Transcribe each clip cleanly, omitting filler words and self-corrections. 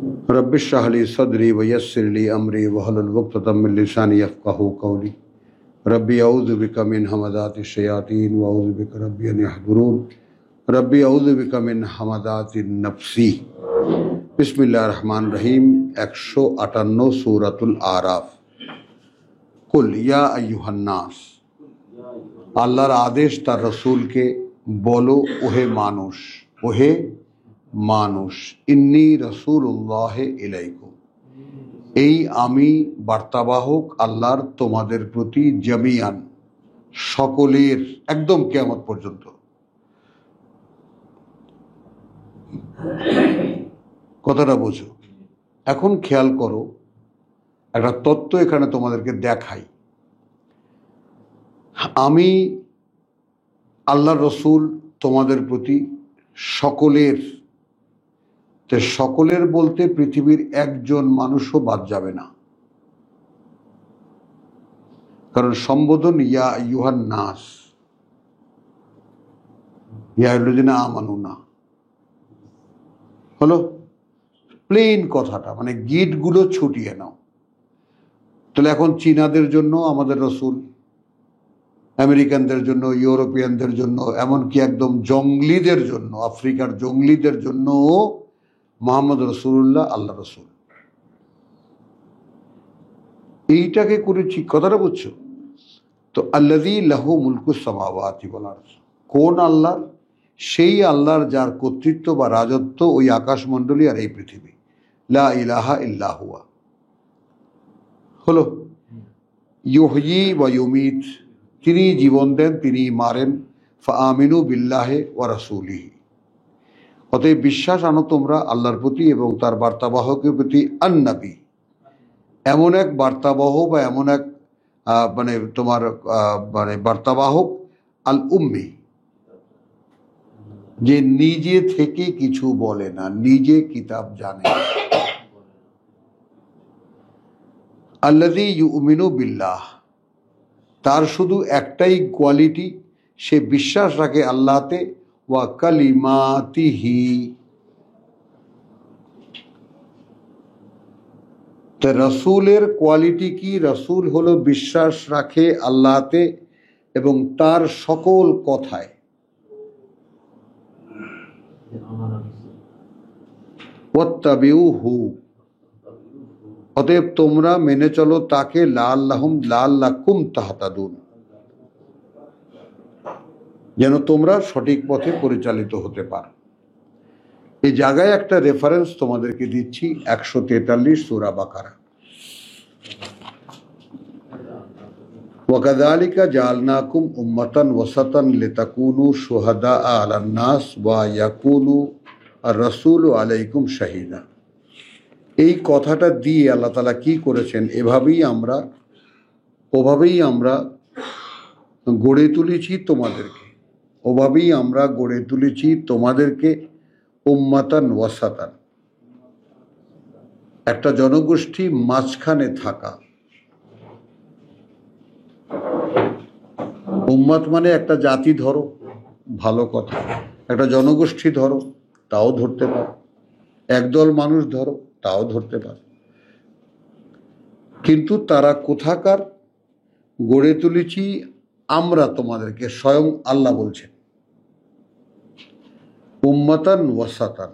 रब्बिश इश्रह ली सदरी वयस्सिर ली अमरी वहलुल उक़दतम मिन लिसानी यफ़क़हू क़ौली रब्बी अऊज़ु बिका मिन हमाज़ातिश शयातीन व अऊज़ु बिका रब्बी अन यहज़ुरून रब्बी अऊज़ु बिका मिन हमाज़ातिन नफ्सी। बिस्मिल्लाहिर रहमानिर रहीम। 158 सूरतुल आराफ। कुल या अय्युहन्नास, আল্লাহর আদেশ তার রসুলকে, বলো ওহে মানুষ, ওহে মানুষ, ইন্নী রাসূলুল্লাহ ইলাইকুম, এই আমি বার্তাবাহক আল্লাহর তোমাদের প্রতি, জামিয়ান, সকলের, একদম কিয়ামত পর্যন্ত। কথাটা বোঝো। এখন খেয়াল করো, একটা তত্ত্ব এখানে তোমাদেরকে দেখাই। আমি আল্লাহর রসুল তোমাদের প্রতি সকলের, সকলের বলতে পৃথিবীর একজন মানুষও বাদ যাবে না, কারণ সম্বোধন ইয়া আইয়ুহান নাস, ইয়া আইয়ুহাল্লাযীনা আমানু না হলো প্লেন কথাটা, মানে গিটগুলো ছুটিয়ে নাও। তাহলে এখন চীনাদের জন্য আমাদের রসুল, আমেরিকানদের জন্য, ইউরোপিয়ানদের জন্য, এমনকি একদম জঙ্গলিদের জন্য, আফ্রিকার জঙ্গলিদের জন্য মুহাম্মদ রাসূলুল্লাহ আল্লাহ রসুল। এইটাকে করেছি, কথাটা বুঝছো তো? আল্লাযী লাহু মুলকুস সামাওয়াতি ওয়াল আরদ, কোন আল্লাহ? সেই আল্লাহর যার কর্তৃত্ব বা রাজত্ব ওই আকাশমণ্ডলী আর এই পৃথিবী। লা ইলাহা ইল্লা হুয়া হলো। ইউহয়ী ওয়া ইউমীত, তিনি জীবন দেন, তিনি মারেন। ফাআমিনু বিল্লাহি ওয়া রাসূলিহি, অতএব বিশ্বাস আনো তোমরা আল্লাহর প্রতি এবং তার বার্তাবাহকের প্রতি। আন-নবী, এমন এক বার্তাবাহ বা এমন এক মানে তোমার মানে বার্তাবাহক, আল উম্মি, যে নিজে থেকে কিছু বলে না, নিজে কিতাব জানে। আল্লাযী ইউমিনু বিল্লাহ, তার শুধু একটাই কোয়ালিটি, সে বিশ্বাস রাখে আল্লাহতে। ওয়া কালিমাতিহি, তা রসুলের কোয়ালিটি কি? রসুল হলো বিশ্বাস রাখে আল্লাহতে এবং তার সকল কথায়। ওয়াত্তাবিউহু, অতএব তোমরা মেনে চলো তাকে। লাআল্লাকুম তাহতাদুন, যেন তোমরা সঠিক পথে পরিচালিত হতে পারো। এই জায়গায় একটা রেফারেন্স তোমাদেরকে দিচ্ছি, 143 সূরা বাকারা। ওয়াকাযালিকা জাআলনাকুম উম্মাতান ওয়াসাতান লিতাকুনু শুহাদা আলান নাস ওয়া ইয়াকুনু আর-রাসূলু আলাইকুম শাহীদা। এই কথাটা দিয়ে আল্লাহ তাআলা কি করেছেন? ওভাবেই আমরা গড়ে তুলেছি তোমাদেরকে, ওভাবেই আমরা গড়ে তুলেছি তোমাদেরকে উম্মাতান ওয়াসাতান, একটা জনগোষ্ঠী মাঝখানে থাকা। উম্মাত মানে একটা জাতি ধরো, ভালো কথা। একটা জনগোষ্ঠী ধরো, তাও ধরতে পারো। একদল মানুষ ধরো, তাও ধরতে পারো। কিন্তু তারা কোথাকার? গড়ে তুলেছি আমরা তোমাদেরকে, স্বয়ং আল্লাহ বলছেন। উম্মাতান ওয়াসাতান,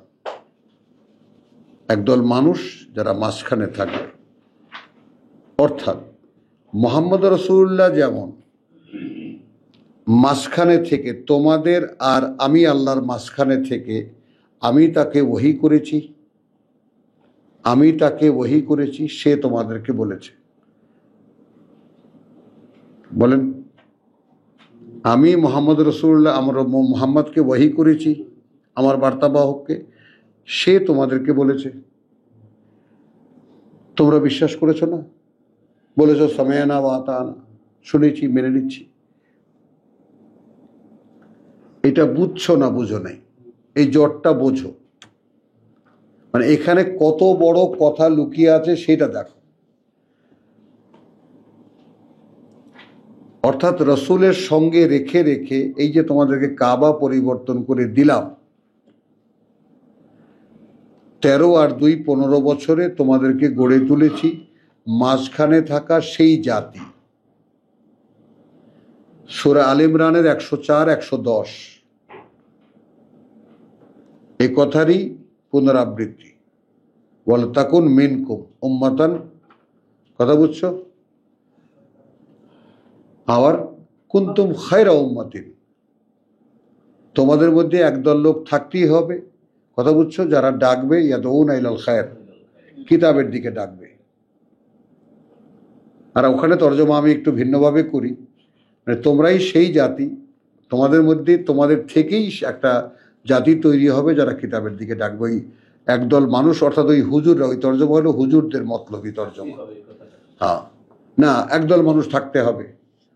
একদল মানুষ যারা মাঝখানে থাকে। অর্থাৎ মুহাম্মদ রাসূলুল্লাহ যেমন মাঝখানে থেকে তোমাদের আর আমি আল্লাহর মাঝখানে থেকে আমি তাকে ওহী করেছি, সে তোমাদেরকে বলেছে। বলেন, আমি মুহাম্মদ রাসূলুল্লাহ, আমরা মুহাম্মদকে ওহী করেছি, আমার বার্তাবাহককে, সে তোমাদেরকে বলেছে। তোমরা বিশ্বাস করেছো না? বলেছো সামি'না ওয়া আতা'না, শুনেছি, মেনে নিচ্ছি। এটা বুঝছো না, বুঝো নাই, এই জটটা বোঝো। মানে এখানে কত বড় কথা লুকিয়ে আছে সেটা দেখো। অর্থাৎ রসুলের সঙ্গে রেখে রেখে এই যে তোমাদেরকে কাবা পরিবর্তন করে দিলাম, 13 আর 2 15 বছরে তোমাদেরকে গড়ে তুলেছি মাঝখানে থাকা সেই জাতি। সূরা আল ইমরানের 104 110 এই কথারই পুনরাবৃত্তি। ওয়ালতাকুন মিনকুম উম্মাতান, কথা বুঝছো? আবার কুনতুম খায়রা উম্মাতিন, তোমাদের মধ্যে একদল লোক থাকতেই হবে, কথা বুঝছো, যারা ডাকবে ইয়াদউনা ইলাল খায়র, কিতাবের দিকে ডাকবে। আর ওখানে তর্জমা আমি একটু ভিন্নভাবে করি, মানে তোমরাই সেই জাতি, তোমাদের মধ্যে তোমাদের থেকেই একটা জাতি তৈরি হবে যারা কিতাবের দিকে ডাকবে। ওই একদল মানুষ অর্থাৎ ওই হুজুররা, ওই তর্জমা হলো হুজুরদের মতলবী তর্জমা। হ্যাঁ, না, একদল মানুষ থাকতে হবে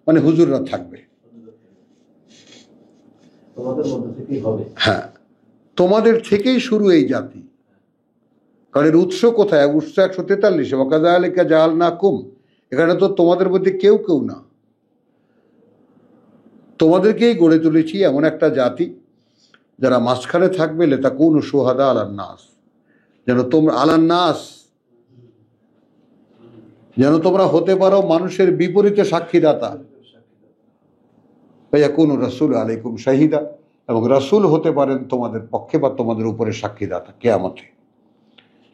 মানে হুজুররা থাকবে। হ্যাঁ, তোমাদের থেকেই শুরু এই জাতি। কারণ এর উৎস কোথায়? উৎস 143 ওয়াকাযালিকা জাআলনাকুম, এখানে তো তোমাদের মধ্যে কেউ কেউ না, তোমাদেরকেই গড়ে তুলেছি এমন একটা জাতি যারা মাঝখানে থাকবে, লিতাকুনু শুহাদা আলান নাস, যেন তোমরা আলান নাস, যেন তোমরা হতে পারো মানুষের বিপরীতে সাক্ষীদাতা। ওয়ায়াকুনু রাসূলু আলাইকুম শাহিদা, এবং রাসূল হতে পারেন তোমাদের পক্ষে বা তোমাদের উপরে সাক্ষীদাতা কিয়ামতে।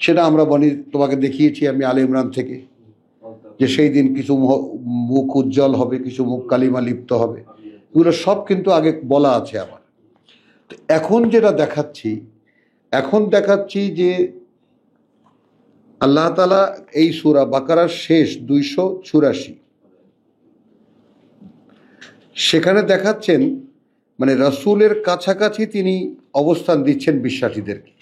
সেটা আমরা বলি, তোমাকে দেখিয়েছি আমি আলে ইমরান থেকে, যে সেই দিন কিছু মুখ উজ্জ্বল হবে, কিছু মুখ কালিমা লিপ্ত হবে, এগুলো সব কিন্তু আগে বলা আছে আমার। এখন যেটা দেখাচ্ছি যে আল্লাহ তাআলা এই সূরা বাকারার শেষ 284 সেখানে দেখাচ্ছেন, মানে রাসূলের কাছাকাছি তিনি অবস্থান দিচ্ছেন বিশ্বাসীদেরকে।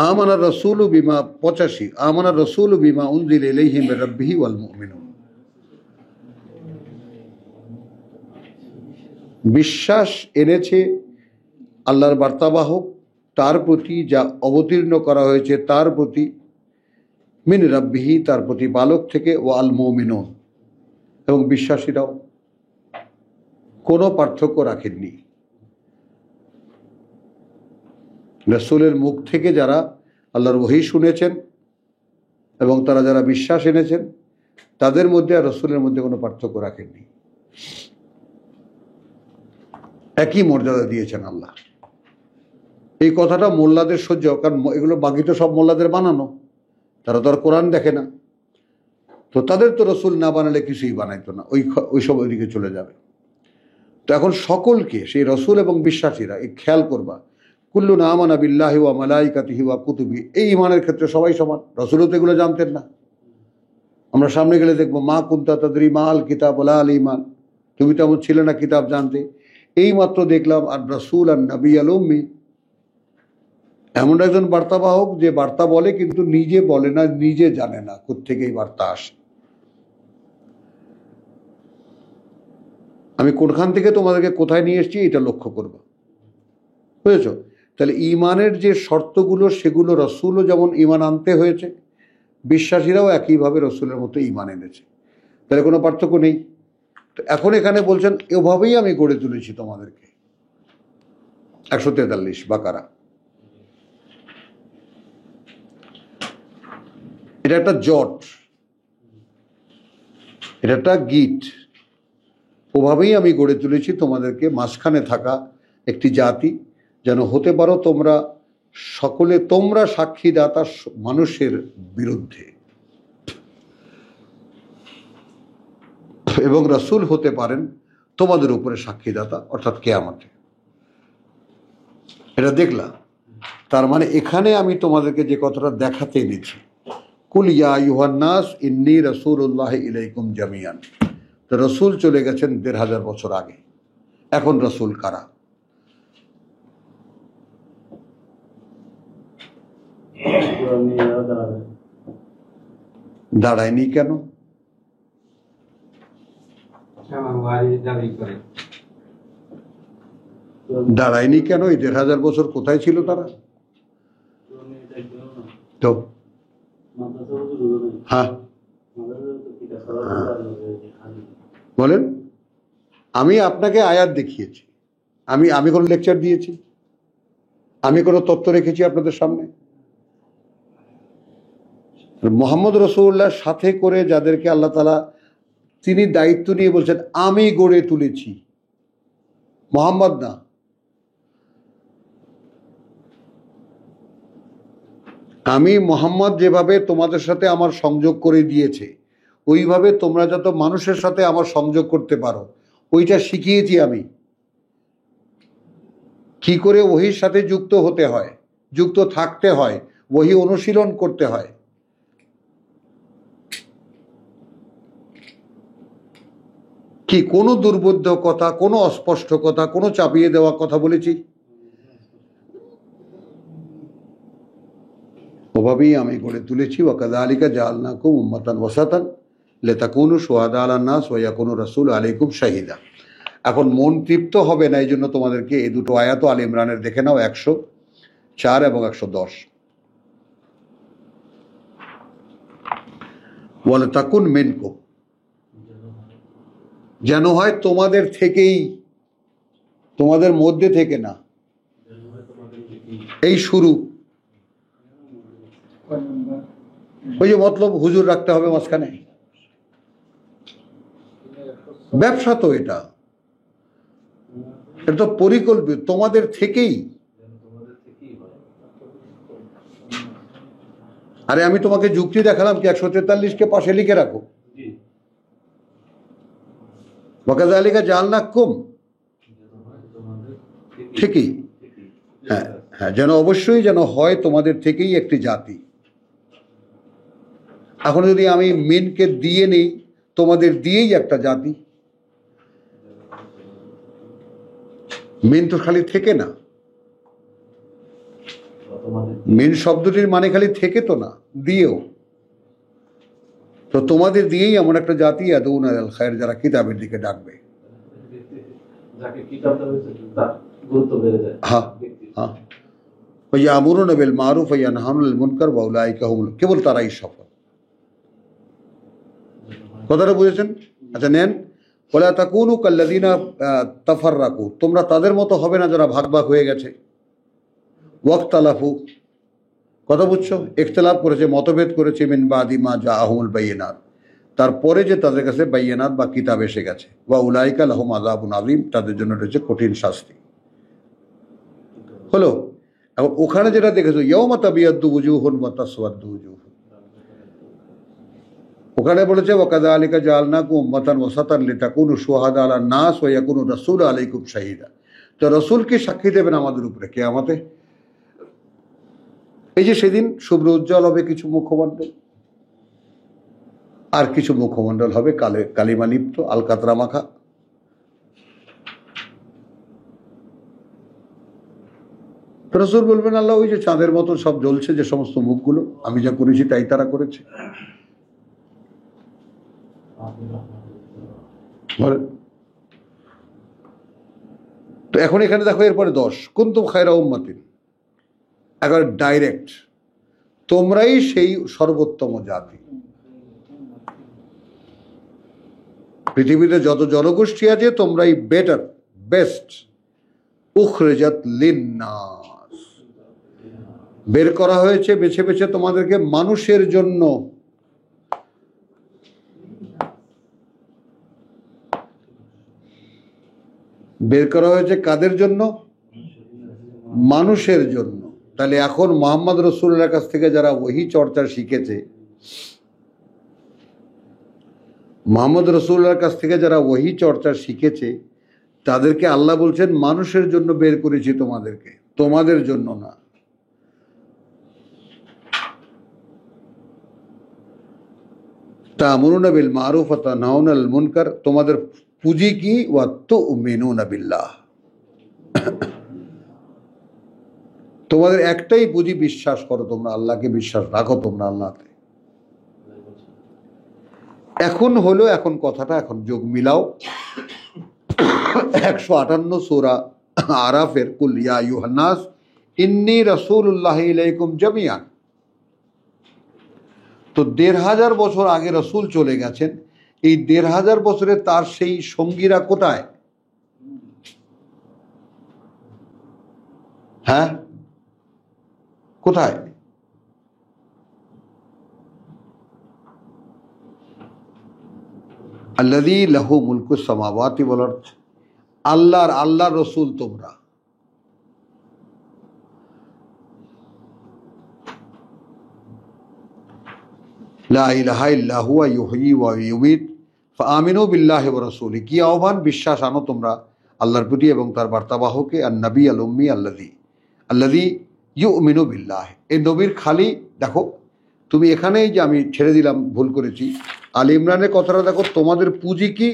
আমানা রাসূলু বিমা 85 আমানা রাসূলু বিমা উনজিলা ইলাইহি মির রাব্বিহি ওয়াল মুমিনুন, বিশ্বাস এনেছে আল্লাহর বার্তাবাহক তার প্রতি, যা অবতীর্ণ করা হয়েছে তার প্রতি, মিন রাব্বিহি তার প্রতিপালক থেকে, ওয়াল মুমিনুন এবং বিশ্বাসীরাও, কোনো পার্থক্য রাখেননি। রাসূলের মুখ থেকে যারা আল্লাহর ওহী শুনেছেন এবং তারা যারা বিশ্বাস এনেছেন তাদের মধ্যে আর রাসূলের মধ্যে কোনো পার্থক্য রাখেননি, একই মর্যাদা দিয়েছেন আল্লাহ। এই কথাটা মোল্লাদের সহ্য, কারণ এগুলো বাকি তো সব মোল্লাদের বানানো, তারা তো আর কোরআন দেখে না, তো তাদের তো রাসূল না বানালে কিছুই বানাইতো না, ওই সব ওইদিকে চলে যাবে। তো এখন সকলকে, সেই রাসূল এবং বিশ্বাসীরা, এই খেয়াল করবা, কুল্লুনা আমানা বিল্লাহি ওয়া মালাইকাতিহি ওয়া কুতুবি, এই ইমানের ক্ষেত্রে সবাই সমান। রাসূলও তো এগুলো জানতেন না। আমরা সামনে গেলে দেখবো মা কুনতা তাদরি মা আল কিতাব ওয়ালা আল ঈমান, তুমি তেমন ছিলে না কিতাব জানতে। এই মাত্র দেখলাম আর রাসূল আর নবী আল উম্মি, এমন একজন বার্তাবাহক যে বার্তা বলে কিন্তু নিজে বলে না, নিজে জানে না কোত্থেকে এই বার্তা আসে। আমি কোনখান থেকে তোমাদেরকে কোথায় নিয়ে এসেছি এটা লক্ষ্য করবো, বুঝেছো? তাহলে ইমানের যে শর্তগুলো সেগুলো রাসূলও যেমন ইমান আনতে হয়েছে, বিশ্বাসীরাও একইভাবে রাসূলের মতো ইমান এনেছে, তাহলে কোনো পার্থক্য নেই। তো এখন এখানে বলছেন এভাবেই আমি গড়ে তুলেছি তোমাদেরকে। 143 বাকারা, এটা একটা জট, এটা একটা গিট। ওভাবেই আমি গড়ে তুলেছি তোমাদেরকে মাঝখানে থাকা একটি জাতি, যেন হতে পারো তোমরা সকলে, তোমরা সাক্ষীদাতা মানুষের বিরুদ্ধে, এবং রাসূল হতে পারেন তোমাদের উপরে সাক্ষীদাতা, অর্থাৎ কিয়ামতে। এটা দেখলাম, তার মানে এখানে আমি তোমাদেরকে যে কথাটা দেখাতে এনেছি, কুল ইয়া আইয়ুহান নাস ইন্নী রাসূলুল্লাহি ইলাইকুম জামিয়ান, তো রাসূল চলে গেছেন 1500 বছর আগে, এখন রাসূল কারা? দাঁড়ায়নি কেন? দাঁড়ায়নি কেন? এই 1500 বছর কোথায় ছিল তারা? তো হ্যাঁ, বলেন। আমি আপনাকে আয়াত দেখিয়েছি, আমি আমি কোনো লেকচার দিয়েছি? আমি কোনো তথ্য রেখেছি আপনাদের সামনে? মোহাম্মদ রসুল্লাহ সাথে করে যাদেরকে আল্লাহ তাআলা তিনি দায়িত্ব নিয়ে বলছেন আমি গড়ে তুলেছি, মোহাম্মদ না। আমি মোহাম্মদ যেভাবে তোমাদের সাথে আমার সংযোগ করে দিয়েছে, ওইভাবে তোমরা যত মানুষের সাথে আমার সংযোগ করতে পারো, ওইটা শিখিয়েছি আমি। কি করে ওহির সাথে যুক্ত হতে হয়, যুক্ত থাকতে হয়, ওহি অনুশীলন করতে হয়। কি কোনো দুর্বোধ্য কথা, কোনো অস্পষ্ট কথা, কোনো চাপিয়ে দেওয়া কথা বলেছি? ওভাবেই আমি গড়ে তুলেছি। ওয়াকাযালিকা জাআলনাকুম উম্মাতান ওয়াসাতান লিতাকুনু শুহাদা আলান নাস ওয়া ইয়াকুনা রাসূলু আলাইকুম শাহিদা। এখন মন তৃপ্ত হবে না, এই জন্য তোমাদেরকে এই দুটো আয়াত আল ইমরানের দেখে নাও, 104 এবং 110। ওয়ালাতাকুন মিনকুম, যেন হয় তোমাদের থেকেই, তোমাদের মধ্যে থেকে না। এই শুরু, ওই যে মতলব হুজুর রাখতে হবে মাঝখানে, ব্যবসা তো এটা তো পরিকল্পিত, তোমাদের থেকেই। আরে আমি তোমাকে যুক্তি দেখালাম কি 143-কে পাশে লিখে রাখো। ওয়াকাযালিকা জাআলনাকুম, ঠিকই, হ্যাঁ হ্যাঁ, যেন অবশ্যই যেন হয় তোমাদের থেকেই একটি জাতি। এখন যদি আমি মিনকে দিয়ে নেই, তোমাদের দিয়েই একটা জাতি। মিন তো খালি থেকে না, মিন শব্দটির মানে খালি থেকে তো না, দিয়েও। তো তোমাদের দিয়েই এমন একটা জাতি ইয়াদউনা ইলাল খায়র, যারা কিতাবের দিকে ডাকবে। হ্যাঁ হ্যাঁ, ওয়া ইয়ামুরুনা বিল মারুফ ওয়া ইয়ানহাউনা আনিল মুনকার ওয়া উলাইকা হুমুল, কেবল তারাই সফল। কথাটা বুঝেছেন? আচ্ছা নেন, ওয়ালা তাকুনু কাল্লাযিনা তাফাররাকু, তোমরা তাদের মতো হবে না যারা ভাগ ভাগ হয়ে গেছে। ওয়াক্তালাফু, কথা বুঝছো? ইখতিলাফ করেছে, মতভেদ করেছে, মিন বাদি মা জাআহুমুল বায়িনাত, তারপরে যে তাদের কাছে বায়িনাত বা কিতাব এসে গেছে। ওয়া উলাইকা লাহুম আযাবুন আযীম, তাদের জন্য রয়েছে কঠিন শাস্তি। হলো? এখন ওখানে যেটা দেখেছো ইয়াউমা তাবিয়াদ্দু ওয়ুজুহুন ওয়া তাসওয়াদ্দু ওয়ুজুহুন, ওখানে বলেছে ওয়াকাযালিকা জাআলনাকুম উম্মাতান ওয়াসাতান লিতাকুনু শুহাদা আলান নাস ওয়া ইয়াকুনা রাসূলু আলাইকুম শাহিদা। তো রাসূলকে সাক্ষী দেবেন আমাদের উপরে কিয়ামতে। এই যে সেদিন শুভ্র উজ্জ্বল হবে কিছু মুখমণ্ডল, আর কিছু মুখমণ্ডল হবে কালিমা লিপ্ত, আলকাতরা মাখা। রাসূল বলবেন আল্লাহ, ওই যে চাঁদের মতো সব জ্বলছে যে সমস্ত মুখগুলো, আমি যা করেছি তাই তারা করেছে। তো এখন এখানে দেখো এরপরে 10, কুনতুম খায়রা উম্মাতিন, একেবারে ডাইরেক্ট, তোমরাই সেই সর্বোত্তম জাতি। পৃথিবীতে যত জনগোষ্ঠী আছে তোমরাই বেটার, বেস্ট। উখরিজাত লিন্নাস, বের করা হয়েছে বেছে বেছে তোমাদেরকে মানুষের জন্য। বের করা হয়েছে কাদের জন্য? মানুষের জন্য। তাহলে এখন মুহাম্মদ রাসূলুল্লাহর কাছ থেকে যারা ওহী চর্চা শিখেছে, মুহাম্মদ রাসূলুল্লাহর কাছ থেকে যারা ওহী চর্চা শিখেছে, তাদেরকে আল্লাহ বলছেন মানুষের জন্য বের করেছি তোমাদেরকে, তোমাদের জন্য না। তা'মুরুনা বিল মারুফ ওয়া তানহাউনা আনিল মুনকার, তোমাদের পুঁজি কি? ওয়া তু'মিনুনা বিল্লাহ, তোমাদের একটাই পুঁজি, বিশ্বাস করো তোমরা আল্লাহকে, বিশ্বাস রাখো তোমরা আল্লাহতে। এখন হলো, এখন কথাটা এখন যোগ মিলাও 158 সূরা আরাফের কুল ইয়া আইয়ুহান নাস ইন্নী রাসূলুল্লাহি ইলাইকুম জামিআন। তো ১৫০০ বছর আগে রসুল চলে গেছেন, এই ১৫০০ বছরে তার সেই সঙ্গীরা কোথায়? হ্যাঁ, কোথায়? আল্লাযী লাহু মুলকুস সামাওয়াতি ওয়াল আরদ, আল্লাহর রসুল তোমরা। লা ইলাহা ইল্লা হুয়া ইউহয়ী ওয়া ইউমীত ফাআমিনু বিল্লাহি ওয়া রাসূলিহি। কি আহ্বান? বিশ্বাস আনো তোমরা আল্লাহর প্রতি এবং তার বার্তাবাহকে। আর নবী আল উম্মি আল্লাযী ইউমিনু বিল্লাহ। এই নবীর খালি দেখো, তুমি এখানেই যে আমি ছেড়ে দিলাম, ভুল করেছি, আল ইমরানের কথাটা দেখো, তোমাদের পুঁজি কি?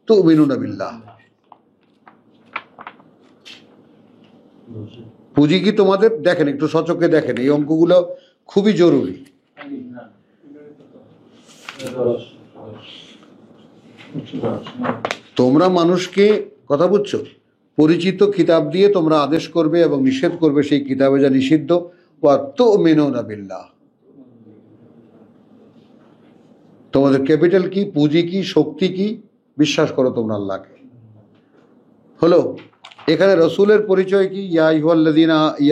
তুমিনুনা বিল্লাহ। পুঁজি কি তোমাদের? দেখেন, একটু সচক্ষে দেখেন, এই অঙ্কগুলো খুবই জরুরি। তোমরা মানুষকে, কথা বুঝছো, পরিচিত কিতাব দিয়ে তোমরা আদেশ করবে এবং নিষেধ করবে সেই কিতাবে যা নিষিদ্ধ। ওয়া তুমিনুনা বিল্লাহ, তোমাদের ক্যাপিটাল কি, পুঁজি কি, শক্তি কি? বিশ্বাস করো তোমরা আল্লাহকে। হলো। এখানে রসুলের পরিচয় কি? ইয়া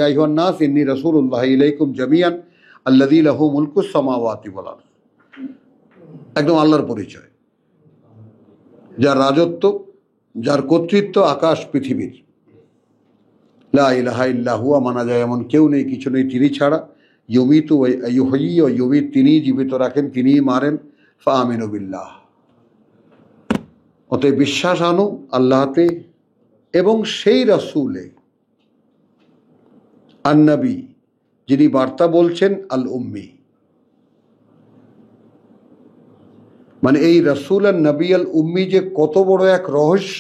আইয়ুহান নাস ইন্নী রাসূলুল্লাহি ইলাইকুম জামিআন আল্লাযী লাহু মুলকুস সামাওয়াতি ওয়াল আরদ। একদম আল্লাহর পরিচয়, যার রাজত্ব, যার কর্তৃত্ব আকাশ পৃথিবীর। লা ইলাহা ইল্লা হুয়া, মানা যায় এমন কেউ নেই, কিছু নেই তিনি ছাড়া। ইউমীতু ওয়া ইউহয়ী ওয়া ইউমীত, তিনিই জীবিত রাখেন, তিনিই মারেন। ফাআমিনু বিল্লাহ, অতএব বিশ্বাস আনো আল্লাহতে এবং সেই রাসূলে, আন-নবী, যিনি বার্তা বলছেন, আল উম্মি। মানে এই রাসূল আর নবী আল উম্মি যে কত বড় এক রহস্য।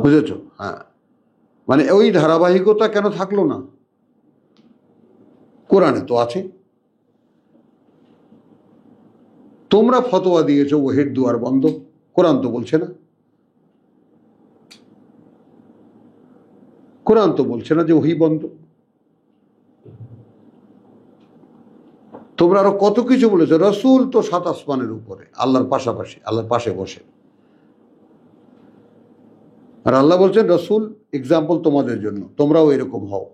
বুঝেছ? হ্যাঁ, মানে ওই ধারাবাহিকতা কেন থাকলো না? কোরআনে তো আছে। তোমরা ফতোয়া দিয়েছো ওহির দুয়ার বন্ধ, কোরআন তো বলছে না। কোরআন তো বলছে না যে ওহি বন্ধ। তোমরা আরো কত কিছু বলেছো। রসুল তো 7 আসমানের উপরে, আল্লাহর পাশাপাশি, আল্লাহর পাশে বসে। আর আল্লাহ বলছেন রসুল এক্সাম্পল তোমাদের জন্য, তোমরাও এরকম হও।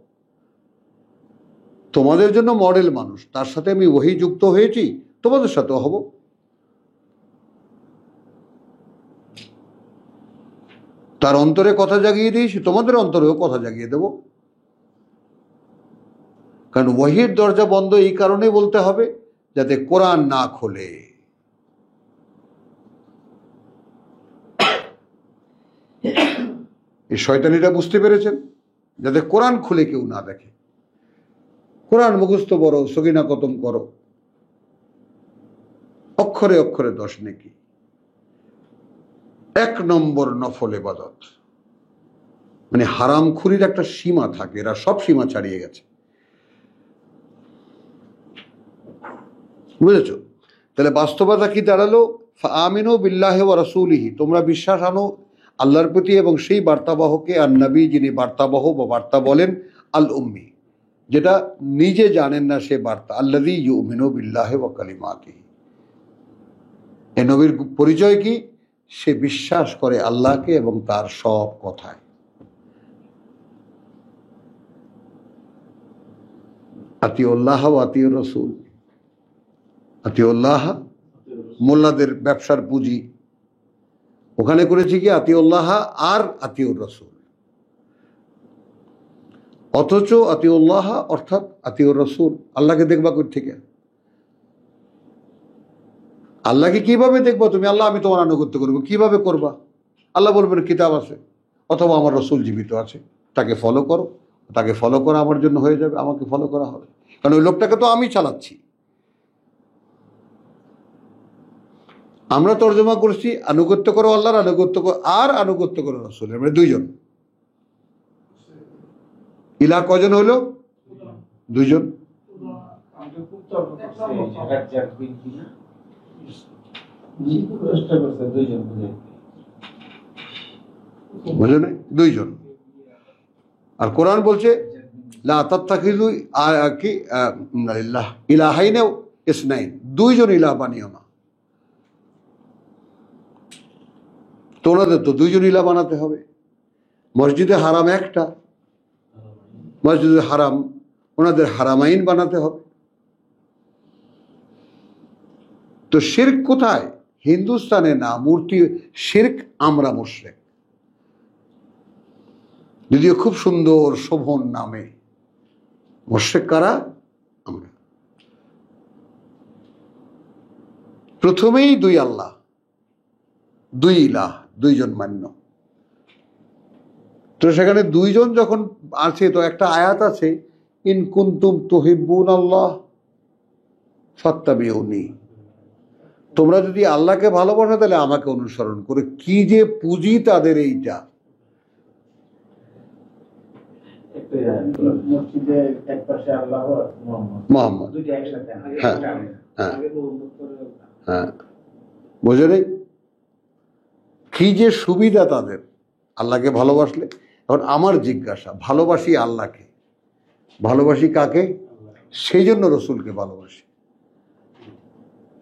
তোমাদের জন্য মডেল মানুষ, তার সাথে আমি ওহি যুক্ত হয়েছি, তোমাদের সাথেও হব। তার অন্তরে কথা জাগিয়ে দিয়েছি, তোমাদের অন্তরেও কথা জাগিয়ে দেব। কারণ ওহির দরজা বন্ধ এই কারণে বলতে হবে যাতে কোরআন না খোলে। এই শয়তানিটা বুঝতে পেরেছেন, যাতে কোরআন খুলে কেউ না দেখে। কোরআন মুখস্থ করো, সগিনা খতম করো, অক্ষরে অক্ষরে 10 নেকি। 1 নম্বর নফল ইবাদত। মানে হারামখুরির একটা সীমা থাকে, এরা সব সীমা ছাড়িয়ে গেছে। বুঝেছ? তাহলে বাস্তবতা কি দাঁড়ালো? ফাআমিনু বিল্লাহি ওয়া রাসূলিহি, তোমরা বিশ্বাস আনো আল্লাহর প্রতি এবং সেই বার্তাবাহকে। আর নবী, যিনি বার্তাবাহ বা বার্তা বলেন, আল উম্মি, যেটা নিজে জানেন না সে বার্তা। আল্লাযী ইউমিনু বিল্লাহি ওয়া কালিমাতিহি। এই নবীর পরিচয় কি? সে বিশ্বাস করে আল্লাহকে এবং তার সব কথায়। আতিউল্লাহ ওয়া আতিউর রাসূল। আতিউল্লাহ মোল্লাদের ব্যবসার পুঁজি, ওখানে করেছি কি আতিউল্লাহ আর আতিউর রাসূল। অথচ আতিউল্লাহ অর্থাৎ আতিউর রাসূল, আল্লাহকে দেখবা কই থেকে? আল্লাহকে কিভাবে দেখবো তুমি? আল্লাহ আমি তোমার আনুগত্য করবো, কিভাবে করবা? আল্লাহ বলবেন কিতাব আছে, অথবা আমার রসুল জীবিত আছে, তাকে ফলো করো। তাকে ফলো করা আমার জন্য হয়ে যাবে, আমাকে ফলো করা হবে, কারণ ওই লোকটাকে তো আমি চালাচ্ছি। আমরা তর্জমা করছি আনুগত্য করো আল্লাহর, আনুগত্য করো আর আনুগত্য করো রসুলের, মানে 2 জন। ইলাহ কজন হলো? 2 জন। বুঝলেন? 2 জন। আর কোরআন বলছে লা তাত্তাখিযু কি ইলাহাইন ইসনাইন, 2 জন ইলাহ বানিও না। তো ওনাদের তো দুইজন ইলা বানাতে হবে। মসজিদে হারাম একটা, মসজিদে হারাম, ওনাদের হারামাইন বানাতে হবে। তো শিরক কোথায়? হিন্দুস্তানে না, মূর্তি শিরক আমরা মুশরিক। যদিও খুব সুন্দর শোভন নামে। মুশরিক কারা? আমরা। প্রথমেই দুই আল্লাহ, দুই ইলাহ, দুইজন মান্য। তো সেখানে দুইজন যখন আছে, তো একটা আয়াত আছে, ইন কুনতুম তুহিব্বুন আল্লাহ ফাত্তাবিউনি, তোমরা যদি আল্লাহকে ভালোবাসো তাহলে আমাকে অনুসরণ করে। কি যে পুঁজি তাদের এইটা। মোহাম্মদ, হ্যাঁ হ্যাঁ হ্যাঁ, বোঝে নেই কি যে সুবিধা তাদের আল্লাহকে ভালোবাসলে। এখন আমার জিজ্ঞাসা, ভালোবাসি আল্লাহকে, ভালোবাসি কাকে? সেই জন্য রসুলকে ভালোবাসি।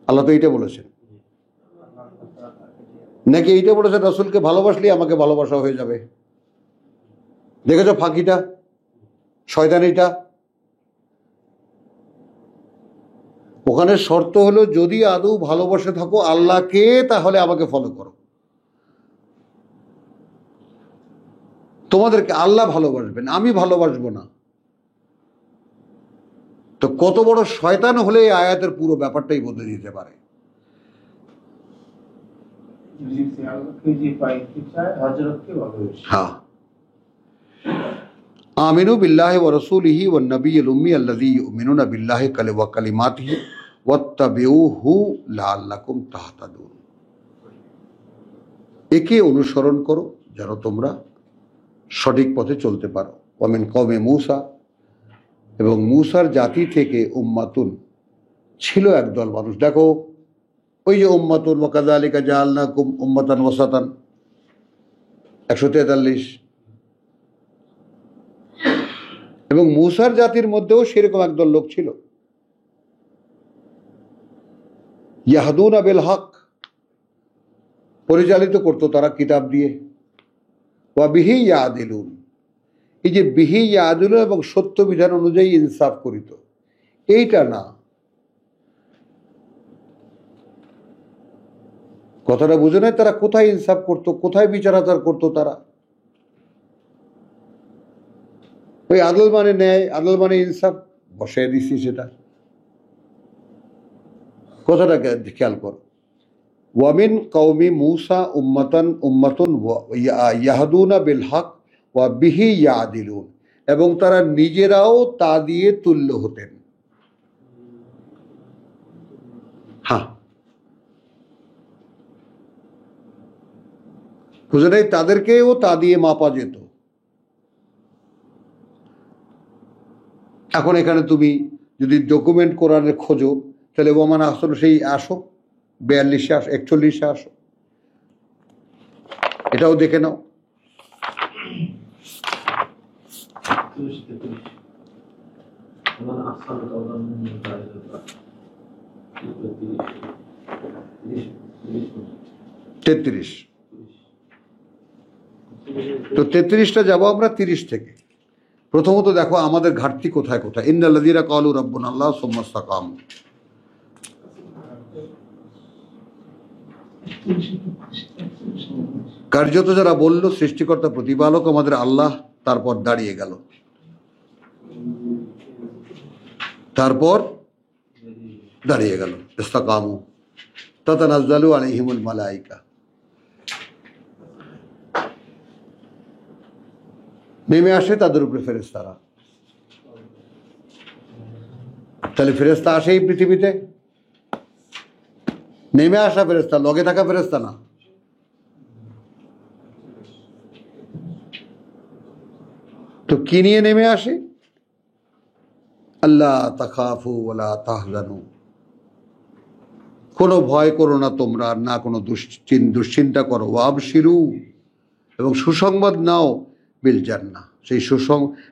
আল্লাহ তো এইটা বলেছেন, নাকি এইটা বলেছেন রসুলকে ভালোবাসলে আমাকে ভালোবাসা হয়ে যাবে? দেখেছ ফাঁকিটা, শয়তানিটা? ওখানে শর্ত হলো যদি আদৌ ভালোবাসে থাকো আল্লাহকে, তাহলে আমাকে ফলো করো। তোমাদেরকে আল্লাহ ভালোবাসবেন, আমি ভালোবাসবো না। তো কত বড় শয়তান হলে এই আয়াতের পুরো ব্যাপারটাই বদলে দিতে পারে। হ্যাঁ, আমিনু বিল্লাহি ওয়া রাসূলিহি ওয়ান নাবিয়্যিল উম্মি আল্লাযী ইউমিনুনা বিল্লাহি ওয়া কালিমাতিহি ওয়াত্তাবিউহু লাআল্লাকুম তাহতাদুন। একে অনুসরণ করো যেন তোমরা সঠিক পথে চলতে পারো। ওয়া মিন কওমি মূসা, এবং মূসার জাতি থেকে উম্মাতুন ছিল একদল মানুষ। দেখো ওই যে উম্মাতুন ওয়া কাযালিকা জাআলনাকুম উম্মাতান ওয়াসাতান 143। এবং মূসার জাতির মধ্যেও সেরকম একদল লোক ছিল, ইয়াহদুনা বিল হক, পরিচালিত করতো তারা কিতাব দিয়ে। ওয়া বিহি ইয়াদিলুন, এই যে বিহি ইয়াদিলুন এবং সত্য বিধান অনুযায়ী ইনসাফ করিত, এইটা না। কথাটা বুঝে নাই? তারা কোথায় ইনসাফ করতো, কোথায় বিচার আচার করতো? তারা ওই আদল মানে ন্যায়, আদল মানে ইনসাফ বসাই দিচ্ছি সেটা। কথাটাকে খেয়াল করো। ওয়ামিন কওমি মূসা উম্মাতুন ইয়াহদুনা বিল হক ওয়া বিহি ইয়াদিলুন, এবং তারা নিজেরাও তা দিয়ে তুল্য হতেন। হ্যাঁ, বুঝে নাই? তাদেরকেও তা দিয়ে মাপা যেত। এখন এখানে তুমি যদি ডকুমেন্ট কোরআনের খোঁজো, তাহলে ওমান আসল সেই আসো 42-এ আসো, 41-এ আসো, এটাও দেখে নাও। তেত্রিশ, তো 33টা যাবো আমরা 30 থেকে। প্রথমত দেখো আমাদের ঘাটতি কোথায় কোথায়। ইন্নাল্লাযীনা ক্বালু রাব্বুনাল্লাহ সুম্মা ইসতাকামু, কার্যত যারা বলল সৃষ্টিকর্তা প্রতিপালক আমাদের আল্লাহ, তারপর দাঁড়িয়ে গেল, তারপর দাঁড়িয়ে গেল। ইসতাকামু তাতানাজ্জালু আলাইহিমুল মালায়েকা, নেমে আসে তাদের উপরে ফেরেশতারা। তাহলে ফেরেশতা আসে এই পৃথিবীতে, নেমে আসা ফেরেশতা, লগে থাকা ফেরেশতা না। তো কি নিয়ে নেমে আসে? আল্লাহ তাখাফু ওয়ালা তাহজানু, কোনো ভয় করো না তোমরা, না কোনো দুশ্চিন্তা করো। ওয়াবশিরু, এবং সুসংবাদ নাও, বিল জান্নাহ,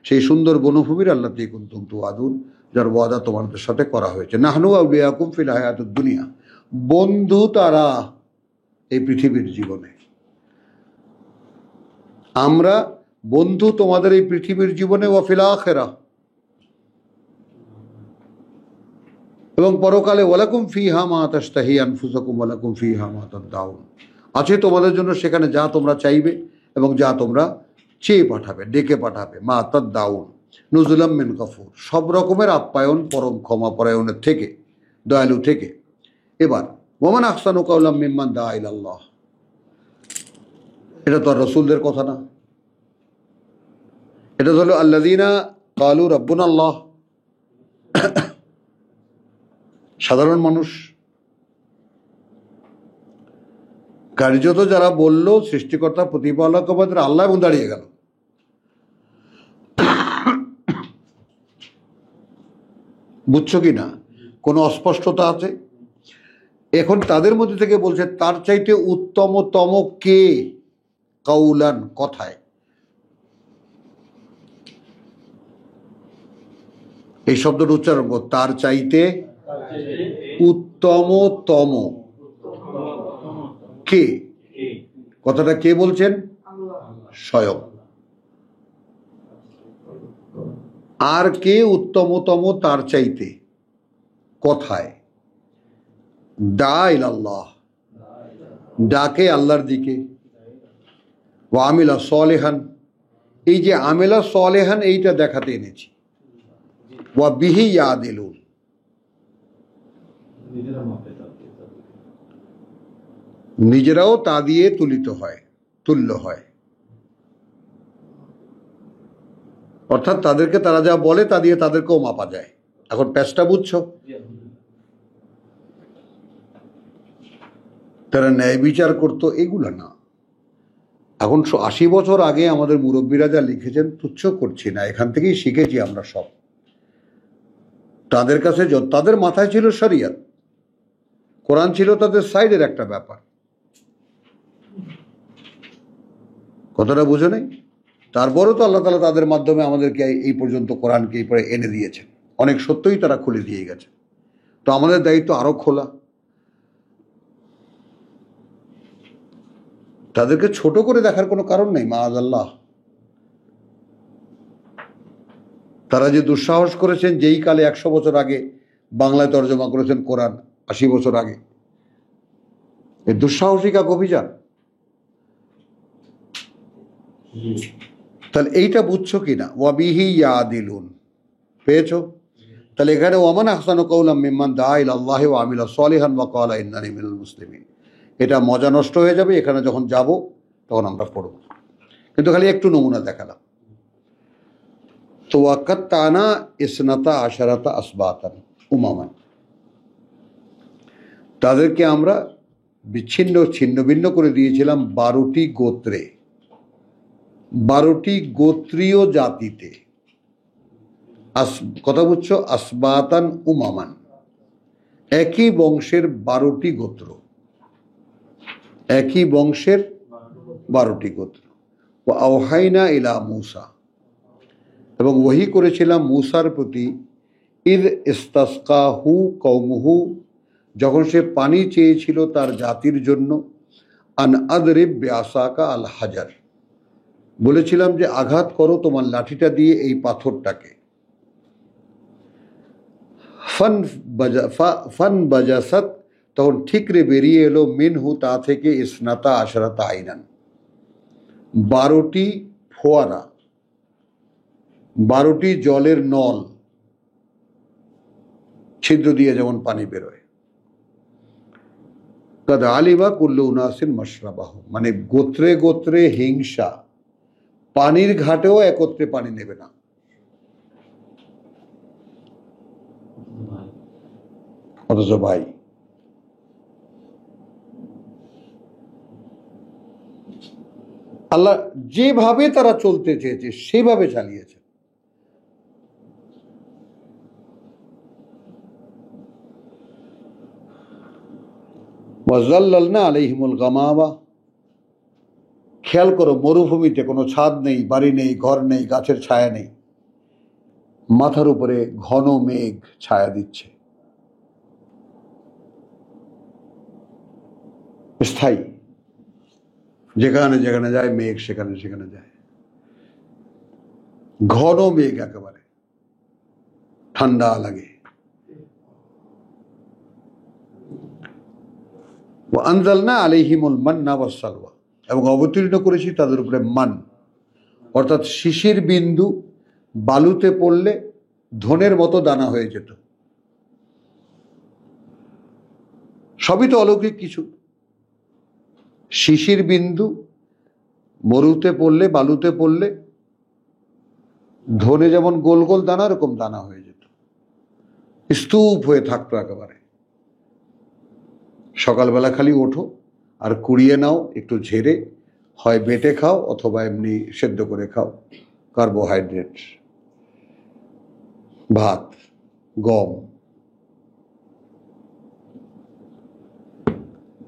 সেই সুন্দর বনভূমির আল্লাহ দিয়ে কুনতুম তুআদুন, যার ওয়াদা তোমাদের সাথে করা হয়েছে। নাহনু আউলিয়াকুম ফিল হায়াতুদ দুনিয়া, বন্ধু তারা এই পৃথিবীর জীবনে। আমরা বন্ধু তোমাদের এই পৃথিবীর জীবনে ওয়া ফিল আখিরাহ, এবং পরকালে ওয়ালাকুম ফিহা মা তাশতাহি আনফুসাকুম ওয়ালাকুম ফিহা মা তাদদাউন, আছে তোমাদের জন্য সেখানে যা তোমরা চাইবে এবং যা তোমরা চেয়ে পাঠাবে, ডেকে পাঠাবে। মা তাদদাউন নুজুলাম মিন গফুর, সব রকমের আপ্যায়ন পরম ক্ষমা পরায়ণের থেকে, দয়ালু থেকে। এবার ওয়ামান আহসানু কাওলাম মিম্মান দা ইলাল্লাহ, এটা তো আর রসুলদের কথা না, এটা হলো আল্লাযীনা ক্বালু রাব্বুনা আল্লাহ, সাধারণ মানুষ। কার্যত যারা বলল সৃষ্টিকর্তা প্রতিপালক আমাদের আল্লাহ, এবং দাঁড়িয়ে গেল। বুঝছো কি না? কোনো অস্পষ্টতা আছে? এখন তাদের মধ্যে থেকে বলছে তার চাইতে উত্তমতম কে, কাউলান কথায়। এই শব্দটা উচ্চারণ কর, তার চাইতে উত্তমতম কে। কথাটা কে বলছেন? স্বয়ং। আর কে উত্তমতম তার চাইতে? কথায় দা ইলাল্লাহ, ডাকে আল্লাহর দিকে। ওয়া আমিলা সলেহান, এই যে আমিলা সলেহান এইটা দেখাতে এনেছি। ওয়া বিহি ইয়াদিলুন, নিজেরাও তা দিয়ে তুলিত হয়, তুল্য হয়। অর্থাৎ তাদেরকে তারা যা বলে তা দিয়ে তাদেরকেও মাপা যায়। এখন প্যাচটা বুঝছো? তারা ন্যায় বিচার করতো, এগুলো না। এখন 80 বছর আগে আমাদের মুরব্বীরা যা লিখেছেন তুচ্ছ করছি না, এখান থেকেই শিখেছি আমরা সব। তাদের কাছে তাদের মাথায় ছিল শরিয়ত, কোরআন ছিল তাদের সাইডের একটা ব্যাপার। কথাটা বুঝে নেই? তারপরেও তো আল্লাহ তাআলা তাদের মাধ্যমে আমাদেরকে এই পর্যন্ত কোরআনকে এই পরে এনে দিয়েছেন। অনেক সত্যই তারা খুলে দিয়ে গেছে, তো আমাদের দায়িত্ব আরো খোলা। তাদেরকে ছোট করে দেখার কোনো কারণ নেই, মাআযাল্লাহ। তারা যে দুঃসাহস করেছেন, যেই কালে 100 বছর আগে বাংলায় তর্জমা করেছেন কোরআন, 80 বছর আগে, এই দুঃসাহসিক এক অভিযান। তাহলে এইটা বুঝছো কিনা? ওয়াবিহি ইয়াদিলুন, পেয়েছো? তাহলে এখানে ওয়ামান আহসানু কাওলাম মিম্মান দা ইলাল্লাহি ওয়া আমিলা সলিহান ওয়া ক্বালা ইন্নানি মিনাল মুসলিমিন। এটা মজা নষ্ট হয়ে যাবে, এখানে যখন যাব তখন আমরা পড়ব, কিন্তু খালি একটু নমুনা দেখালাম। তো ওয়াকাত্তানা ইসনাতা আশারাতা আসবাতান উমামান, তাদেরকে আমরা ছিন্ন ভিন্ন করে দিয়েছিলাম 12টি গোত্রে, 12টি গোত্রীয় জাতিতে। কথা বুঝছো? আসবাতান উমামান, একই বংশের 12টি গোত্র, একই বংশের 12টি গোত্র। ওয়া আওহাইনা ইলা মূসা, এবং ওহী করেছিলাম মূসার প্রতি, ইদ ইস্তাসকাহু কওমুহু, যখন সে পানি চেয়েছিল তার জাতির জন্য, আন আদরিব বিআসাকা আল হাজার, বলেছিলাম যে আঘাত করো তোমার লাঠিটা দিয়ে এই পাথরটাকে। ফান বাজাসাত, তখন ঠিকরে বেরিয়ে এলো, মিনহু তা থেকে, ইসনাতা আশরাতা আইনান, 12টি ফোয়ারা, 12টি জলের নল, ছিদ্র দিয়ে যেমন পানি বেরোয়। কাদ আলিমা কুল্লু উনাসিন মাশরাবাহু, মানে গোত্রে গোত্রে হিংসা, পানির ঘাটেও একত্রে পানি নেবে না। অথচ ভাই, আল্লাহ যেভাবে তারা চলতে চেয়েছে সেভাবে চালিয়েছে। ওয়াজাল্লালনা আলাইহিমুল গামামা, খেয়াল করো, মরুভূমিতে কোনো ছাদ নেই, বাড়ি নেই, ঘর নেই, গাছের ছায়া নেই, মাথার উপরে ঘন মেঘ ছায়া দিচ্ছে, স্থায়ী, যেখানে যেখানে যায় মেঘ সেখানে সেখানে যায়, ঘন মেঘ, একেবারে ঠান্ডা লাগে। আনজালনা আলাইহিমুল মান্না ওয়াস সালওয়া, এবং অবতীর্ণ করেছি তাদের উপরে মান, অর্থাৎ শিশির বিন্দু বালুতে পড়লে ধনের মতো দানা হয়ে যেত। সবই তো অলৌকিক কিছু। শিশির বিন্দু মরুতে পড়লে, বালুতে পড়লে ধনে যেমন গোল গোল দানা, এরকম দানা হয়ে যেত, স্তূপ হয়ে থাকতো একেবারে। সকালবেলা খালি ওঠো আর কুড়িয়ে নাও, একটু ঝেড়ে হয় বেটে খাও অথবা এমনি সেদ্ধ করে খাও। কার্বোহাইড্রেট, ভাত, গম।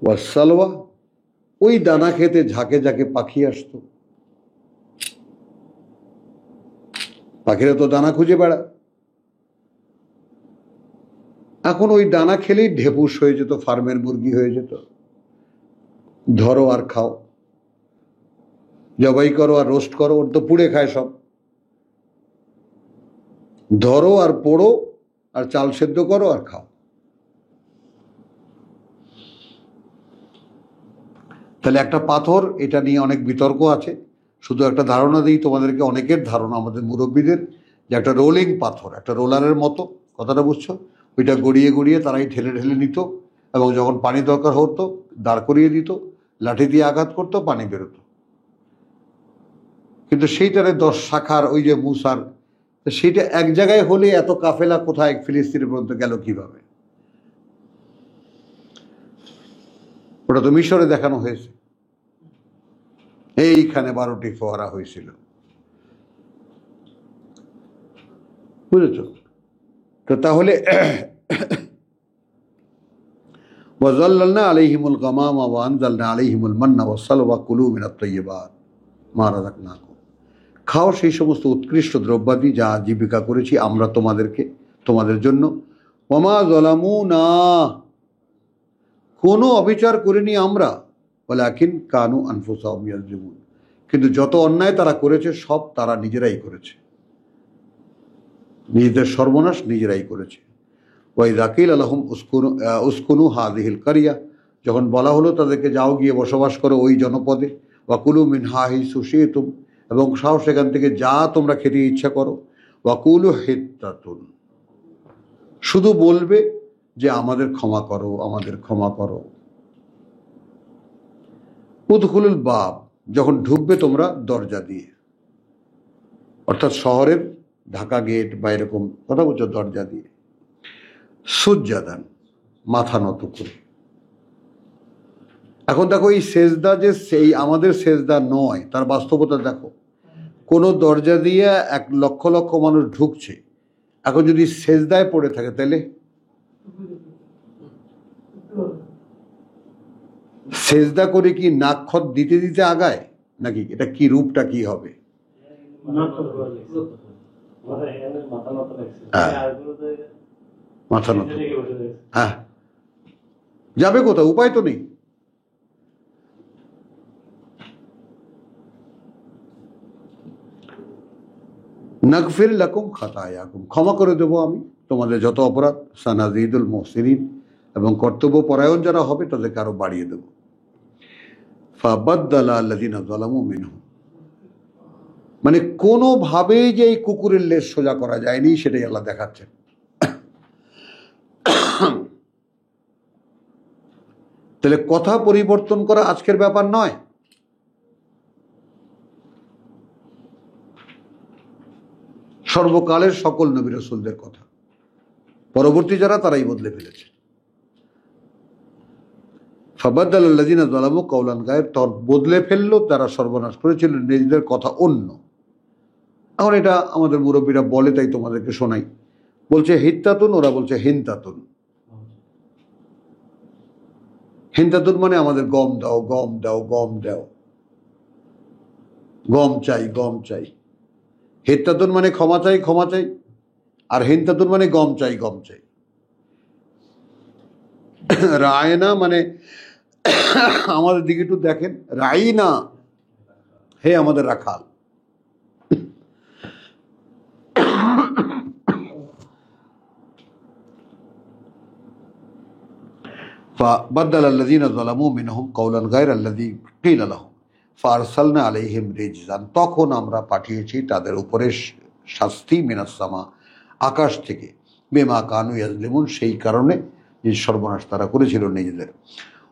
ওয়াসালওয়া, ওই দানা খেতে ঝাঁকে ঝাঁকে পাখি আসতো। পাখিরা তো দানা খুঁজে বেড়ায়। এখন ওই দানা খেলেই ঢেপুস হয়ে যেত, ফার্মের মুরগি হয়ে যেত। ধরো আর খাও, জবাই করো আর রোস্ট করো, ওর তো পুড়ে খায় সব। ধরো আর পোড়ো আর চাল সেদ্ধ করো আর খাও। তাহলে একটা পাথর, এটা নিয়ে অনেক বিতর্ক আছে। শুধু একটা ধারণা দিই তোমাদেরকে, অনেকের ধারণা, আমাদের মুরব্বীদের, যে একটা রোলিং পাথর, একটা রোলারের মতো, কথাটা বুঝছো? ওইটা গড়িয়ে গড়িয়ে তারাই ঠেলে ঠেলে নিত, এবং যখন পানি দরকার হতো দাঁড় করিয়ে দিত, লাঠি দিয়ে আঘাত করতো, পানি বেরোতো। কিন্তু সেইটারে 10 শাখার, ওই যে মুসার, সেইটা এক জায়গায় হলে এত কাফেলা কোথায় ফিলিস্তিনের পর্যন্ত গেল কিভাবে? ওটা তো মিশরে দেখানো হয়েছে, এইখানে 12টি ফোয়ারা হয়েছিল, বুঝেছ? তো তাহলে ওয়াজাল্লালনা আলাইহিমুল গামামা ওয়া আনজালনা আলাইহিমুল মান্না ওয়াসসালওয়া কুলু মিনাত তাইয়্যিবাত মা রাযাকনাকুম, খাও সেই সমস্ত উৎকৃষ্ট দ্রব্যাদি যা জীবিকা করেছি আমরা তোমাদের জন্য। ওয়ামা যালামুনা, কোনো অবিচার করিনি আমরা, ওয়ালাকিন কানু আনফুসাহুম ইয়াযলিমুন, কিন্তু যত অন্যায় তারা করেছে সব তারা নিজেরাই করেছে, নিজেদের সর্বনাশ নিজেরাই করেছে। ওয়াইযা কিলা লাহুম উসকুনু হাযিহিল কারিয়া, যখন বলা হলো তাদেরকে যাও গিয়ে বসবাস করো ওই জনপদে, ওয়াকুলু মিনহা হাইসু শি'তুম, এবং খাও সেখান থেকে যা তোমরা খেতে ইচ্ছা করো, ওয়াকুলু হিত্তাতুন, শুধু বলবে যে আমাদের ক্ষমা করো, আমাদের ক্ষমা করো। উদখুলুল বাব, যখন ঢুকবে তোমরা দরজা দিয়ে, অর্থাৎ শহরের ঢাকা গেট বা এরকম, কথা বলছো, দরজা দিয়ে। সুজ্জাদান, মাথা নত করে। এখন দেখো এই সেজদা যে সেই আমাদের সেজদা নয়, তার বাস্তবতা দেখো। কোনো দরজা দিয়ে 1 লক্ষ লক্ষ মানুষ ঢুকছে, এখন যদি সেজদায় পড়ে থাকে তাহলে সেজদা করে কি নাক্ষত দিতে দিতে আগায় নাকি? এটা কি রূপটা কি হবে? মাথা নত, হ্যাঁ, যাবে কোথাও? উপায় তো নেই। নাগফির লাকুম খাতায়াকুম, ক্ষমা করে দেবো আমি তোমাদের যত অপরাধ। সানাজিদুল মুহসিনিন, এবং কর্তব্য পরায়ণ যারা হবে তাদেরকে আরো বাড়িয়ে দেব। ফাবাদদালা আল্লাযিনা যালামু মিনহুম, মানে কোনোভাবেই যে এই কুকুরের লেজ সোজা করা যায়নি সেটাই আল্লাহ দেখাচ্ছেন। তাহলে কথা পরিবর্তন করা আজকের ব্যাপার নয়। সর্বকালের সকল নবী রাসূলদের কথা, পরবর্তী যারা তারাই বদলে ফেলেছে। ফাবাদদালা আল্লাযিনা যালামু কাওলান গায়র, বদলে ফেললো তারা সর্বনাশ করেছিল নিজেদের কথা অন্য। এখন এটা আমাদের মুরব্বীরা বলে, তাই তোমাদেরকে শোনাই। বলছে হিত্তাতুন, ওরা বলছে হিনতাতুন। হিনতাতুন মানে আমাদের গম দাও, গম দাও, গম দাও, গম চাই, গম চাই। হিত্তাতুন মানে ক্ষমা চাই, ক্ষমা চাই, আর হিনতাতুন মানে গম চাই, গম চাই। রায়না মানে আমাদের দিকে একটু দেখেন, রাইনা, হে আমাদের রাখাল। فبدل الذين ظلموا منهم قولا غير الذي قيل لهم فارسلنا عليهم رجزا, তখন আমরা পাঠিয়েছি তাদের উপরে শাস্তি, মিনাস সামা, আকাশ থেকে, বিমা কানু ইয়াজলিমুন, সেই কারণে যে সর্বনাশ তারা করেছিল নিজেদের।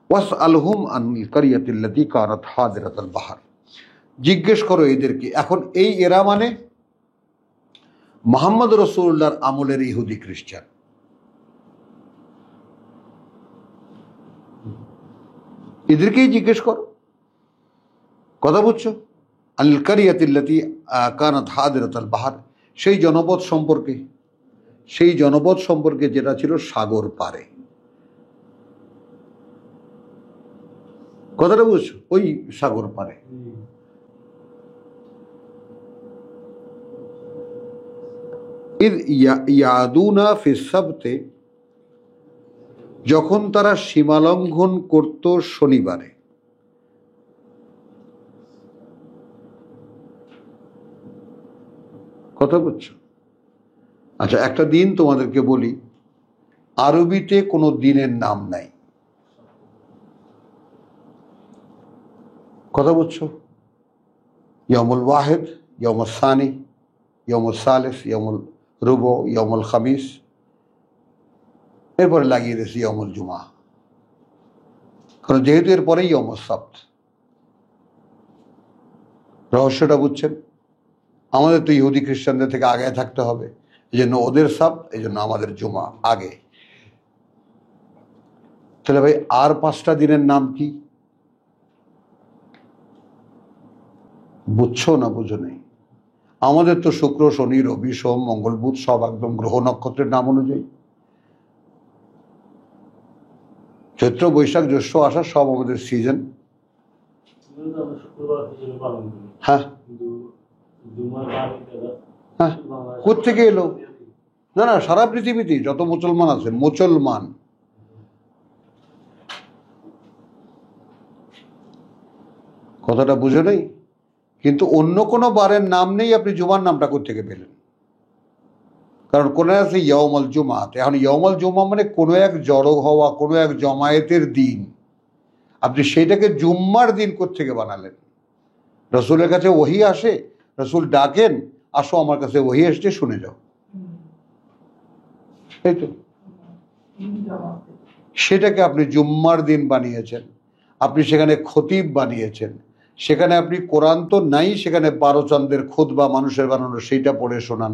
ওয়াসআলহুম আনিল কারিয়াতিল্লাতী কানাত হাদিরাতাল বাহর, জিজ্ঞেস করো এদেরকে। এখন এই এরা মানে মুহাম্মদ রাসূলুল্লাহর আমলের ইহুদি খ্রিস্টান। এদেরকেই জিজ্ঞেস করো, কথা বুঝছো? আনিল কারিয়াতিল্লাতী কানাত হাদিরাতাল বাহর, সেই জনপদ সম্পর্কে, সেই জনপদ সম্পর্কে যেটা ছিল সাগর পারে। কথাটা বুঝছো? ওই সাগর পারে। ইদ ইয়াদুনা ফিস সাবতে, যখন তারা সীমালঙ্ঘন করত শনিবারে। কথা বুঝছো? আচ্ছা, একটা দিন তোমাদেরকে বলি, আরবিতে কোনো দিনের নাম নাই। কথা বুঝছো? ইয়মুল ওয়াহিদ, ইয়মুল সানি, ইয়মুল সালিস, ইয়মুল রুবো, ইয়মুল খামিস, এরপরে লাগিয়ে দিয়েছি ইয়মুল জুমা, কারণ যেহেতু এরপরেই ইয়মুল সাবত। রহস্যটা বুঝছেন? আমাদের তো ইহুদি খ্রিস্টানদের থেকে আগে থাকতে হবে, এই জন্য ওদের সাবত, এই জন্য আমাদের জুমা আগে। তাহলে ভাই আর 5টা দিনের নাম কি বুঝছো না বুঝো নেই? আমাদের তো শুক্র, শনি, রবি, সোম, মঙ্গল, বুধ সব একদম গ্রহ নক্ষত্রের নাম অনুযায়ী। চৈত্র, বৈশাখ, জ্যৈষ্ঠ, আষাঢ় সব আমাদের সিজন। হ্যাঁ হ্যাঁ, কোত্থেকে এলো? না না, সারা পৃথিবীতে যত মুসলমান আছে, মুসলমান, কথাটা বুঝে নেই? কিন্তু অন্য কোনো বারের নাম নেই, আপনি জুমার নামটা কোত্থেকে পেলেন? কারণ কোনে আছে ইয়ৌমুল জুমাত। এখন ইয়ৌমুল জুমা মানে কোনো এক জড়ো হওয়া, কোনো এক জমায়েতের দিন। আপনি সেইটাকে জুম্মার দিন কোত্থেকে বানালেন? রসুলের কাছে ওহী আসে, রসুল ডাকেন, আসো আমার কাছে ওহী এসছে, শুনে যাও, এই তো। সেটাকে আপনি জুম্মার দিন বানিয়েছেন, আপনি সেখানে খতিব বানিয়েছেন, সেখানে আপনি কোরআন তো নাই, সেখানে 12 চন্দ্রের খুতবা মানুষের বানানো, সেইটা পড়ে শোনান।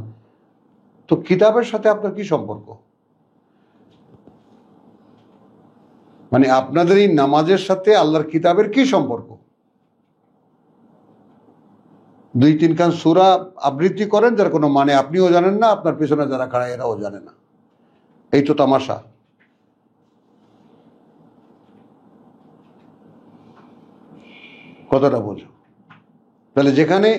তো কিতাবের সাথে আপনার কি সম্পর্ক? মানে আপনাদের এই নামাজের সাথে আল্লাহর কিতাবের কি সম্পর্ক? 2-3 খান সূরা আবৃত্তি করেন, যার কোনো মানে আপনিও জানেন না, আপনার পেছনে যারা খাড়া এরাও জানে না। এই তো তামাশা। কথাটা বোঝো? তাহলে যেখানে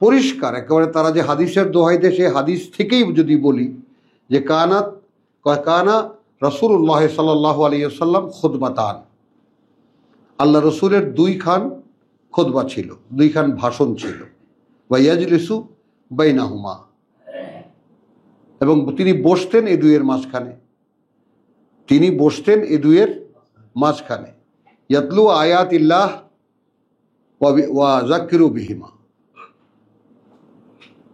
পরিষ্কার একেবারে, তারা যে হাদিসের দোহাই দেয়, সেই হাদিস থেকেই যদি বলি যে কানা রাসূলুল্লাহ সাল্লাল্লাহু আলাইহি ওয়াসাল্লাম খুতবাতান, আল্লাহ রসুলের 2 খান খুতবা ছিল, 2 খান ভাষণ ছিল। ওয়া ইয়াজলিসু বাইনাহুমা, এবং তিনি বসতেন এই দুইয়ের মাঝখানে, তিনি বসতেন এই দুইয়ের মাঝখানে। ইয়াতলু আয়াতিল্লাহ ওয়া যাক্কিরু বিহিমা,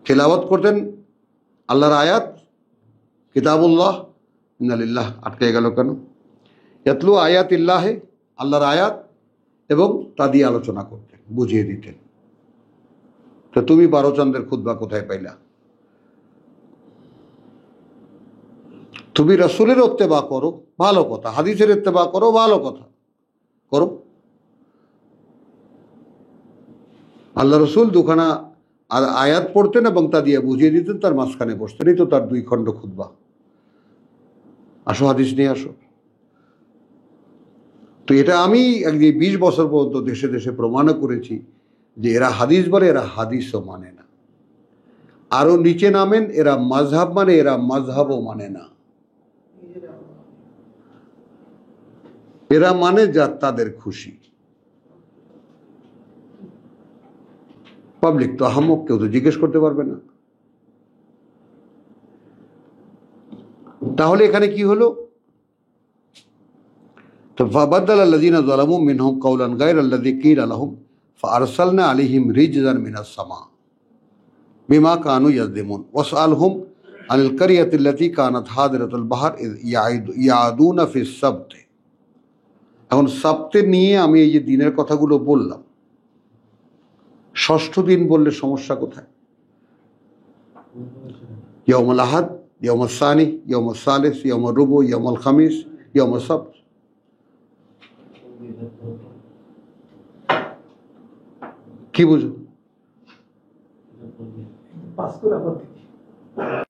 তেলাওয়াত করতেন আল্লাহর আয়াত, কিতাবুল্লাহ, ইন্নালিল্লাহ, আটকে গেল কেন? ইয়াতলু আয়াতিল্লাহে, আল্লাহর আয়াত, এবং তা দিয়ে আলোচনা করতেন, বুঝিয়ে দিতেন। তো তুমি 12 চন্দ্রের খুতবা কোথায় পাইলা? তুমি রাসূলের ইত্তেবা করো, ভালো কথা, হাদিসের ইত্তেবা করো, ভালো কথা, করো। আল্লাহ রসুল 2 খানা আয়াত পড়তেন এবং তা দিয়ে বুঝিয়ে দিতেন, তার মাঝখানে বসতেন, এই তো তার 2 খণ্ড খুতবা। আসো হাদিস নিয়ে আসো। তো এটা আমি 20 বছর পর্যন্ত দেশে দেশে প্রমাণও করেছি যে এরা হাদিস বলে, এরা হাদিসও মানে না। আরো নিচে নামেন, এরা মাযহাব মানে, এরা মাযহাবও মানে না। এরা মানে যা তাদের খুশি। পাবলিক তো আহাম্মক, কেউ তো জিজ্ঞেস করতে পারবে না। তাহলে এখানে কি হলো? তো ফাবাদদাল আল্লাযীনা যালামু মিনহুম কাওলান গায়রা আল্লাযী কিলা লাহুম ফাআরসালনা আলাইহিম রিজজান মিনাস সামা বিমা কানু ইয়াযলিমুন ওয়াসআলহুম আনিল কারিয়াতি আল্লাতী কানাত হাদিরাতুল বাহর ইয ইয়াদুনা ফিস সাবত। এখন সাবতে নিয়ে আমি এই যে দিনের কথাগুলো বললাম, ষষ্ঠ দিন বললে সমস্যা কোথায়? ইয়াউমুল আহাদ, ইয়াউমুস সানি, ইয়াউমুস সালিস, ইয়াউমুর রুবু, ইয়াউমুল খামিস, ইয়াউমুস সাবত। কি বুঝো?